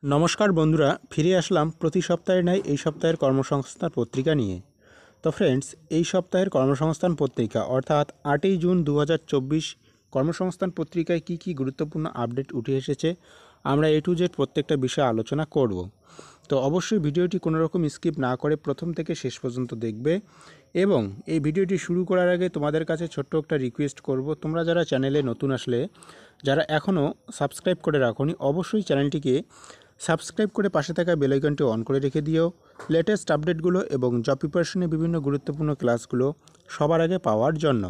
নমস্কার বন্ধুরা, ফিরে আসলাম প্রতি সপ্তাহের ন্যায় এই সপ্তাহের কর্মসংস্থান পত্রিকা নিয়ে। তো ফ্রেন্ডস, এই সপ্তাহের কর্মসংস্থান পত্রিকা অর্থাৎ 8ই জুন 2024 কর্মসংস্থান পত্রিকায় কি কি গুরুত্বপূর্ণ আপডেট উঠে এসেছে আমরা এ টু জেড প্রত্যেকটা বিষয়ে আলোচনা করব। তো অবশ্যই ভিডিওটি কোনো রকম স্কিপ না করে প্রথম থেকে শেষ পর্যন্ত দেখবে। এবং এই ভিডিওটি শুরু করার আগে তোমাদের কাছে ছোট্ট একটা রিকোয়েস্ট করব, তোমরা যারা চ্যানেলে নতুন আসলে, যারা এখনও সাবস্ক্রাইব করে রাখোনি, অবশ্যই চ্যানেলটিকে সাবস্ক্রাইব করে পাশে থাকা বেল আইকনটি অন করে রেখে দিও। লেটেস্ট আপডেটগুলো এবং জব প্রিপারেশনের বিভিন্ন গুরুত্বপূর্ণ ক্লাসগুলো সবার আগে পাওয়ার জন্য।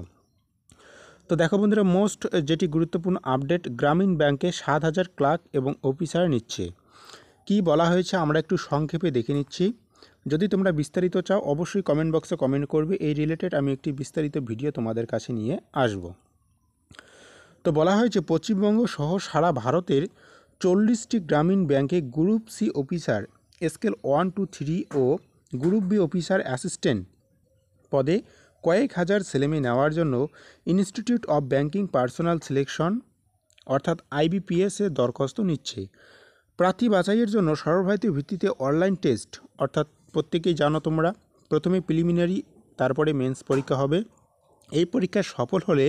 তো দেখো বন্ধুরা, মোস্ট যেটি গুরুত্বপূর্ণ আপডেট, গ্রামীণ ব্যাংকে 7,000 ক্লার্ক এবং অফিসার নিচ্ছে। কি বলা হয়েছে আমরা একটু সংক্ষেপে দেখে নিচ্ছি। যদি তোমরা বিস্তারিত চাও অবশ্যই কমেন্ট বক্সে কমেন্ট করবে, এই রিলেটেড আমি একটি বিস্তারিত ভিডিও তোমাদের কাছে নিয়ে আসব। তো বলা হয়েছে পশ্চিমবঙ্গ সহ সারা ভারতের 40টি গ্রামীণ ব্যাংকে গ্রুপ সি অফিসার স্কেল 1, 2, 3 ও গ্রুপ বি অফিসার অ্যাসিস্ট্যান্ট পদে কয়েক হাজার ছেলেমেয়ে নেওয়ার জন্য institute of banking personal selection অর্থাৎ আইবিপিএস এর দরখাস্ত নিচ্ছে। প্রার্থী বাছাইয়ের জন্য সর্বভারতীয় ভিত্তিতে অনলাইন টেস্ট, অর্থাৎ প্রত্যেকেই জানো তোমরা, প্রথমে প্রিলিমিনারি তারপরে মেন্স পরীক্ষা হবে। এই পরীক্ষায় সফল হলে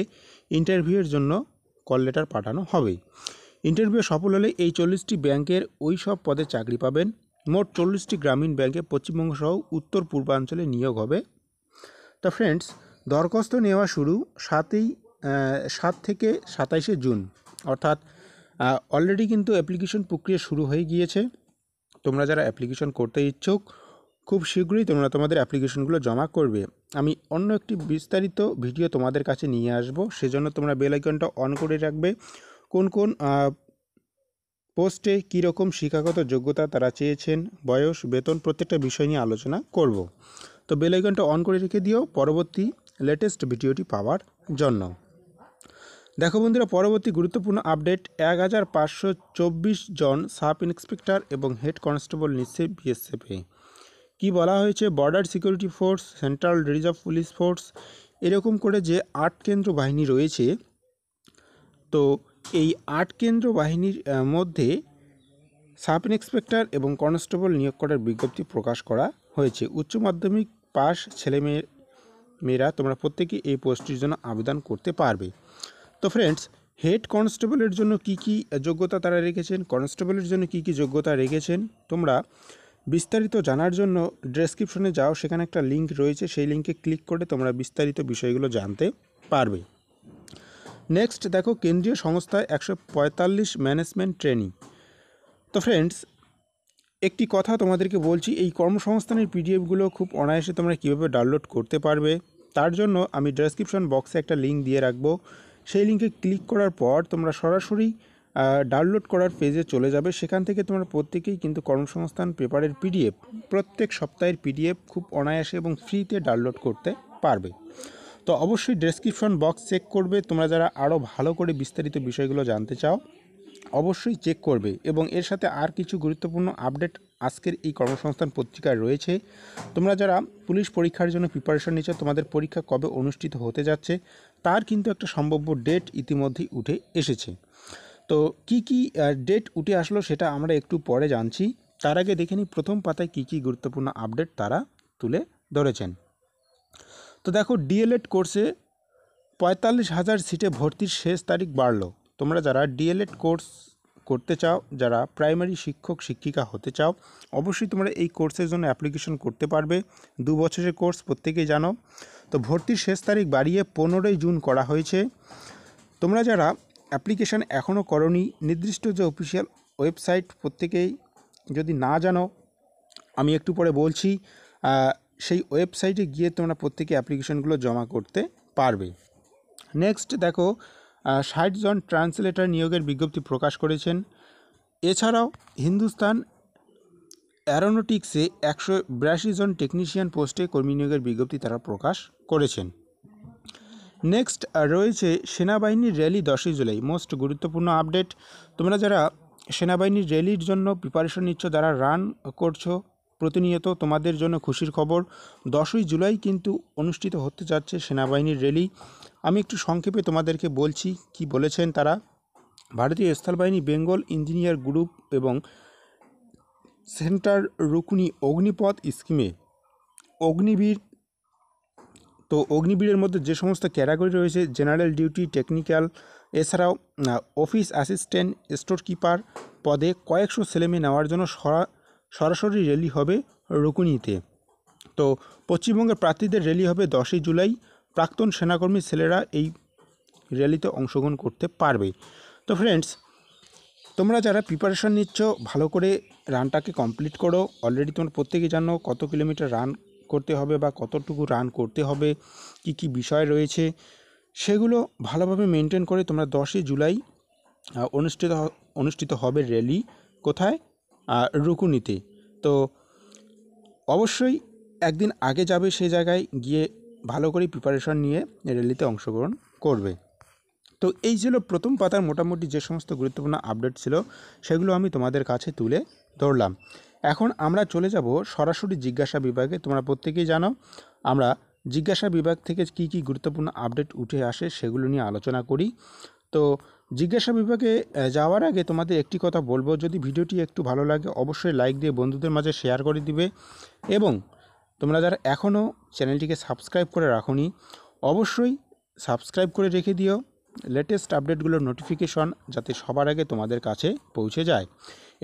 ইন্টারভিউয়ের জন্য কল লেটার পাঠানো হবে। ইন্টারভিউ সফল হলে এই 40টি ব্যাংকের ওই সব পদে চাকরি পাবেন। মোট 40টি গ্রামীণ ব্যাংকে পশ্চিমবঙ্গ সহ উত্তর পূর্বাঞ্চলে নিয়োগ হবে। তো ফ্রেন্ডস, দরখাস্ত নেওয়া শুরু 7 থেকে 27শে জুন, অর্থাৎ অলরেডি কিন্তু অ্যাপ্লিকেশন প্রক্রিয়া শুরু হয়ে গিয়েছে। তোমরা যারা অ্যাপ্লিকেশন করতে ইচ্ছুক খুব শীঘ্রই তোমরা তোমাদের অ্যাপ্লিকেশনগুলো জমা করবে। আমি অন্য একটি বিস্তারিত ভিডিও তোমাদের কাছে নিয়ে আসব, সেজন্য তোমরা বেল আইকনটা অন করে রাখবে। কোন কোন পোস্টে কীরকম শিক্ষাগত যোগ্যতা তারা চেয়েছেন, বয়স, বেতন, প্রত্যেকটা বিষয় নিয়ে আলোচনা করব। তো বেল আইকনটা অন করে রেখে দিও পরবর্তী লেটেস্ট ভিডিওটি পাওয়ার জন্য। দেখো বন্ধুরা, পরবর্তী গুরুত্বপূর্ণ আপডেট, 1,524 জন সাব ইন্সপেক্টর এবং হেড কনস্টেবল নিচ্ছে বিএসএফে। কি বলা হয়েছে, border security force, central reserve police force, এরকম করে যে 8 কেন্দ্র বাহিনী রয়েছে, তো এই 8 কেন্দ্র বাহিনীর মধ্যে সাব ইন্সপেক্টর এবং কনস্টেবল নিয়োগ করার বিজ্ঞপ্তি প্রকাশ করা হয়েছে। উচ্চ মাধ্যমিক পাস মেয়েরা তোমরা প্রত্যেকেই এই পোস্টটির জন্য আবেদন করতে পারবে। তো ফ্রেন্ডস, হেড কনস্টেবলের জন্য কি কি যোগ্যতা তারা রেখেছেন, কনস্টেবলের জন্য কি কি যোগ্যতা রেখেছেন, তোমরা বিস্তারিত জানার জন্য ডেসক্রিপশনে যাও, সেখানে একটা লিঙ্ক রয়েছে, সেই লিঙ্কে ক্লিক করে তোমরা বিস্তারিত বিষয়গুলো জানতে পারবে। নেক্সট দেখো, কেন্দ্রীয় সংস্থায় 145 ম্যানেজমেন্ট ট্রেনিং। তো ফ্রেন্ডস, একটি কথা তোমাদেরকে বলছি, এই কর্মসংস্থানের পিডিএফগুলো খুব অনায়াসে তোমরা কীভাবে ডাউনলোড করতে পারবে, তার জন্য আমি ডেসক্রিপশন বক্সে একটা লিঙ্ক দিয়ে রাখবো। সেই লিঙ্কে ক্লিক করার পর তোমরা সরাসরি ডাউনলোড করার পেজে চলে যাবে। সেখান থেকে তোমরা প্রত্যেকেই কিন্তু কর্মসংস্থান পেপারের পিডিএফ, প্রত্যেক সপ্তাহের পিডিএফ খুব অনায়াসে এবং ফ্রিতে ডাউনলোড করতে পারবে। তো অবশ্যই ডেসক্রিপশন বক্স চেক করবে, তোমরা যারা আরও ভালো করে বিস্তারিত বিষয়গুলো জানতে চাও অবশ্যই চেক করবে। এবং এর সাথে আর কিছু গুরুত্বপূর্ণ আপডেট আজকের এই কর্মসংস্থান পত্রিকায় রয়েছে। তোমরা যারা পুলিশ পরীক্ষার জন্য প্রিপারেশন নিচ্ছ, তোমাদের পরীক্ষা কবে অনুষ্ঠিত হতে যাচ্ছে তার কিন্তু একটা সম্ভাব্য ডেট ইতিমধ্যেই উঠে এসেছে। তো কি কি ডেট উঠে আসলো সেটা আমরা একটু পরে জানছি। তার আগে দেখে নিই প্রথম পাতায় কি কি গুরুত্বপূর্ণ আপডেট তারা তুলে ধরেছেন। তো দেখো, ডিএলএড কোর্সে 45,000 সিটে ভর্তির শেষ তারিখ বাড়ল। তোমরা যারা ডিএলএড কোর্স করতে চাও, যারা প্রাইমারি শিক্ষক শিক্ষিকা হতে চাও, অবশ্যই তোমরা এই কোর্সের জন্য অ্যাপ্লিকেশন করতে পারবে। 2 বছরের কোর্স, প্রত্যেকেই জানো। তো ভর্তির শেষ তারিখ বাড়িয়ে 15ই জুন করা হয়েছে। তোমরা যারা অ্যাপ্লিকেশান এখনও করোনি, নির্দিষ্ট যে অফিসিয়াল ওয়েবসাইট, প্রত্যেকেই যদি না জানো আমি একটু পরে বলছি, সেই ওয়েবসাইটে গিয়ে তোমরা প্রত্যেকে অ্যাপ্লিকেশনগুলো জমা করতে পারবে। নেক্সট দেখো, 60 জন ট্রান্সলেটর নিয়োগের বিজ্ঞপ্তি প্রকাশ করেছেন। এছাড়াও হিন্দুস্তান অ্যারোনটিক্সে 182 জন টেকনিশিয়ান পোস্টে কর্মী নিয়োগের বিজ্ঞপ্তি তারা প্রকাশ করেছেন। নেক্সট রয়েছে সেনাবাহিনীর র্যালি 10ই জুলাই, মোস্ট গুরুত্বপূর্ণ আপডেট। তোমরা যারা সেনাবাহিনীর র্যালির জন্য প্রিপারেশন নিচ্ছ, যারা রান করছো প্রতিনিয়ত, তোমাদের জন্য খুশির খবর, 10ই জুলাই কিন্তু অনুষ্ঠিত হতে যাচ্ছে সেনাবাহিনীর র্যালি। আমি একটু সংক্ষেপে তোমাদেরকে বলছি কি বলেছেন তারা। ভারতীয় স্থলবাহিনী, বেঙ্গল ইঞ্জিনিয়ার গ্রুপ এবং সেন্টার রুকুনি অগ্নিপথ স্কিমে অগ্নিবীর, তো অগ্নিবীরের মধ্যে যে সমস্ত ক্যাটাগরি রয়েছে জেনারেল ডিউটি, টেকনিক্যাল, এছাড়াও অফিস অ্যাসিস্ট্যান্ট, স্টোর কিপার পদে কয়েকশো ছেলেমেয়ে নেওয়ার জন্য সরাসরি র্যালি হবে রুকুনিতে। তো পশ্চিমবঙ্গের প্রার্থীদের র্যালি হবে 10ই জুলাই। প্রাক্তন সেনাকর্মী ছেলেরা এই র্যালিতে অংশগ্রহণ করতে পারবে। তো ফ্রেন্ডস, তোমরা যারা প্রিপারেশান নিচ্ছ ভালো করে রানটাকে কমপ্লিট করো। অলরেডি তোমরা প্রত্যেকেই জানো কত কিলোমিটার রান করতে হবে বা কতটুকু রান করতে হবে, কি কি বিষয় রয়েছে, সেগুলো ভালোভাবে মেনটেন করে তোমরা 10ই জুলাই অনুষ্ঠিত হবে র্যালি। কোথায়? রুকুনিতে। তো অবশ্যই একদিন আগে যাবে, সেই জায়গায় গিয়ে ভালো করে প্রিপারেশান নিয়ে র্যালিতে অংশগ্রহণ করবে। তো এই ছিল প্রথম পাতার মোটামুটি যে সমস্ত গুরুত্বপূর্ণ আপডেট ছিল সেগুলো আমি তোমাদের কাছে তুলে ধরলাম। এখন আমরা চলে যাব সরাসরি জিজ্ঞাসা বিভাগে। তোমরা প্রত্যেকেই জানো আমরা জিজ্ঞাসা বিভাগ থেকে কি কি গুরুত্বপূর্ণ আপডেট উঠে আসে সেগুলো নিয়ে আলোচনা করি। তো জিজ্ঞাসা বিভাগে যাওয়ার আগে তোমাদের একটি কথা বলবো, যদি ভিডিওটি একটু ভালো লাগে অবশ্যই লাইক দিয়ে বন্ধুদের মাঝে শেয়ার করে দিবে, এবং তোমরা যারা এখনও চ্যানেলটিকে সাবস্ক্রাইব করে রাখোনি অবশ্যই সাবস্ক্রাইব করে রেখে দিও, লেটেস্ট আপডেটগুলোর নোটিফিকেশন যাতে সবার আগে তোমাদের কাছে পৌঁছে যায়,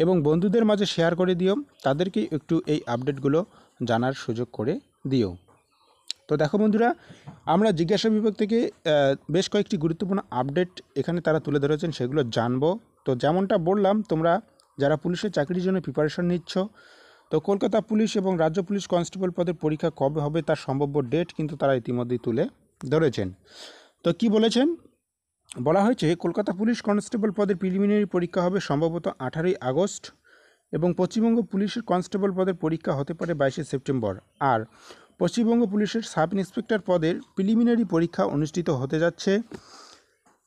এবং বন্ধুদের মাঝে শেয়ার করে দিও, তাদেরকে একটু এই আপডেটগুলো জানার সুযোগ করে দিও। তো দেখো বন্ধুরা, আমরা জিজ্ঞাসা বিভাগ থেকে বেশ কয়েকটি গুরুত্বপূর্ণ আপডেট এখানে তারা তুলে ধরেছেন, সেগুলো জানবো। তো যেমনটা বললাম, তোমরা যারা পুলিশের চাকরির জন্য প্রিপারেশন নিচ্ছ, তো কলকাতা পুলিশ এবং রাজ্য পুলিশ কনস্টেবল পদের পরীক্ষা কবে হবে তার সম্ভাব্য ডেট কিন্তু তারা ইতিমধ্যেই তুলে ধরেছেন। তো কি বলেছেন? বলা হয়েছে কলকাতা পুলিশ কনস্টেবল পদের প্রিলিমিনারি পরীক্ষা হবে সম্ভবত 18ই আগস্ট, এবং পশ্চিমবঙ্গ পুলিশের কনস্টেবল পদের পরীক্ষা হতে পারে 22শে সেপ্টেম্বর। আর পশ্চিমবঙ্গ পুলিশের সাব ইন্সপেক্টর পদের প্রিলিমিনারি পরীক্ষা অনুষ্ঠিত হতে যাচ্ছে।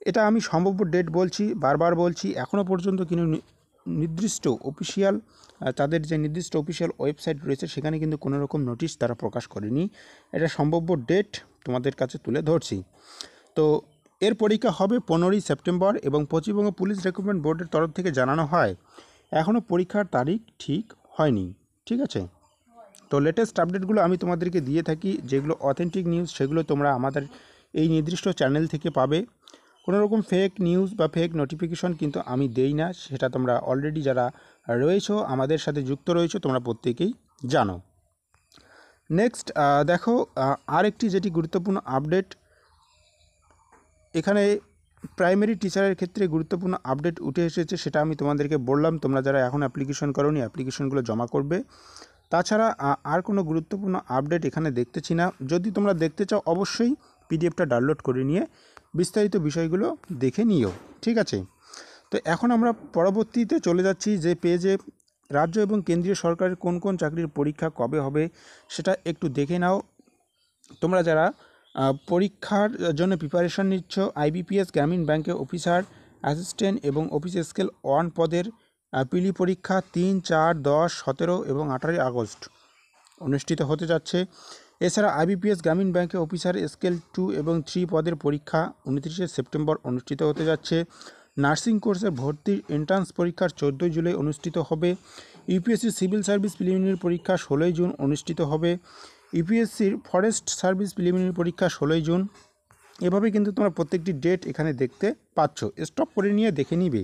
এটা আমি সম্ভাব্য ডেট বলছি, বারবার বলছি, এখনও পর্যন্ত কিন্তু নির্দিষ্ট অফিসিয়াল, তাদের যে নির্দিষ্ট অফিসিয়াল ওয়েবসাইট রয়েছে সেখানে কিন্তু কোনো রকম নোটিশ তারা প্রকাশ করেনি। এটা সম্ভাব্য ডেট তোমাদের কাছে তুলে ধরছি। তো এর পরীক্ষা হবে 15ই সেপ্টেম্বর, এবং পশ্চিমবঙ্গ পুলিশ রিক্রুটমেন্ট বোর্ডের তরফ থেকে জানানো হয় এখনও পরীক্ষার তারিখ ঠিক হয়নি। ঠিক আছে? তো লেটেস্ট আপডেটগুলো আমি তোমাদেরকে দিয়ে থাকি, যেগুলো অথেন্টিক নিউজ সেগুলো তোমরা আমাদের এই নির্দিষ্ট চ্যানেল থেকে পাবে। কোনো রকম ফেক নিউজ বা ফেক নোটিফিকেশন কিন্তু আমি দেই না, সেটা তোমরা অলরেডি যারা রয়েছো আমাদের সাথে যুক্ত রয়েছো তোমরা প্রত্যেকেই জানো। নেক্সট দেখো, আরেকটি যেটি গুরুত্বপূর্ণ আপডেট, এখানে প্রাইমারি টিচারের ক্ষেত্রে গুরুত্বপূর্ণ আপডেট উঠে এসেছে, সেটা আমি তোমাদেরকে বললাম। তোমরা যারা এখন অ্যাপ্লিকেশন করোনি অ্যাপ্লিকেশনগুলো জমা করবে। তাছাড়া আর কোনো গুরুত্বপূর্ণ আপডেট এখানে দেখতেছি না। যদি তোমরা দেখতে চাও অবশ্যই পিডিএফটা ডাউনলোড করে নিয়ে বিস্তারিত বিষয়গুলো দেখে নিও। ঠিক আছে? তো এখন আমরা পরবর্তীতে চলে যাচ্ছি যে পেজে রাজ্য এবং কেন্দ্রীয় সরকারের কোন কোন চাকরির পরীক্ষা কবে হবে সেটা একটু দেখে নাও। তোমরা যারা পরীক্ষার জন্য প্রিপারেশন নিচ্ছ, আইবিপিএস গ্রামীণ ব্যাংকে অফিসার অ্যাসিস্ট্যান্ট এবং অফিস স্কেল 1 পদের প্রিলি পরীক্ষা 3, 4, 10, 17 এবং 18ই আগস্ট অনুষ্ঠিত হতে যাচ্ছে। এছাড়া আইবিপিএস গ্রামীণ ব্যাংকে অফিসার স্কেল 2 এবং 3 পদের পরীক্ষা 29শে সেপ্টেম্বর অনুষ্ঠিত হতে যাচ্ছে। নার্সিং কোর্সের ভর্তির এন্ট্রান্স পরীক্ষা 14ই জুলাই অনুষ্ঠিত হবে। ইউপিএসসি সিভিল সার্ভিস প্রিলিমিনারি পরীক্ষা 16ই জুন অনুষ্ঠিত হবে। ইউপিএসসির ফরেস্ট সার্ভিস প্রিলিমিনারি পরীক্ষা 16ই জুন। এভাবে কিন্তু তোমরা প্রত্যেকটি ডেট এখানে দেখতে পাচ্ছ, স্টপ করে নিয়ে দেখে নিবে।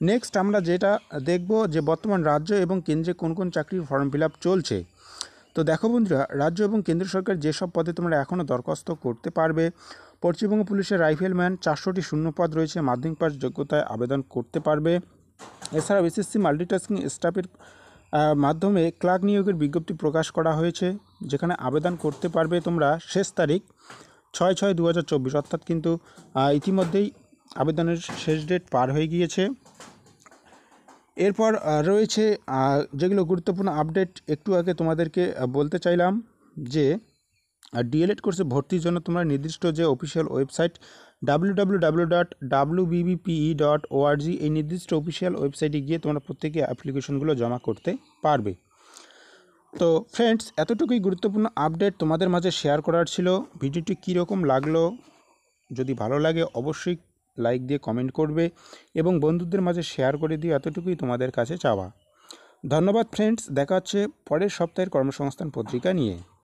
নেক্সট আমরা যেটা দেখব যে বর্তমান রাজ্য এবং কেন্দ্রে কোন কোন চাকরির ফর্ম ফিল আপ চলছে। তো দেখো বন্ধুরা, রাজ্য এবং কেন্দ্র সরকার যেসব পদে তোমরা এখনও দরখাস্ত করতে পারবে, পশ্চিমবঙ্গ পুলিশের রাইফেলম্যান 400টি শূন্যপদ রয়েছে, মাধ্যমিক পাস যোগ্যতায় আবেদন করতে পারবে। এছাড়াও এসএসসি মাল্টিটাস্কিং স্টাফের মাধ্যমে ক্লার্ক নিয়োগের বিজ্ঞপ্তি প্রকাশ করা হয়েছে, যেখানে আবেদন করতে পারবে তোমরা। শেষ তারিখ 6/6/2024, অর্থাৎ কিন্তু ইতিমধ্যেই আবেদনের শেষ ডেট পার হয়ে গিয়েছে। এরপর রয়েছে যেগুলো গুরুত্বপূর্ণ আপডেট একটু আগে তোমাদেরকে বলতে চাইলাম, যে ডিএলএড কোর্সে ভর্তির জন্য তোমরা নির্দিষ্ট যে অফিসিয়াল ওয়েবসাইট www.wbppe.org এই নির্দিষ্ট অফিসিয়াল ওয়েবসাইটে গিয়ে তোমরা প্রত্যেকে অ্যাপ্লিকেশনগুলো জমা করতে পারবে। তো ফ্রেন্ডস, এতটুকুই গুরুত্বপূর্ণ আপডেট তোমাদের মাঝে শেয়ার করার ছিল। ভিডিওটি কীরকম লাগলো, যদি ভালো লাগে অবশ্যই লাইক দিয়ে কমেন্ট করবে এবং বন্ধুদের মাঝে শেয়ার করে দিও, এতটুকুই তোমাদের কাছে চাওয়া। ধন্যবাদ ফ্রেন্ডস, দেখা হচ্ছে পরের সপ্তাহের কর্মসংস্থান পত্রিকা নিয়ে।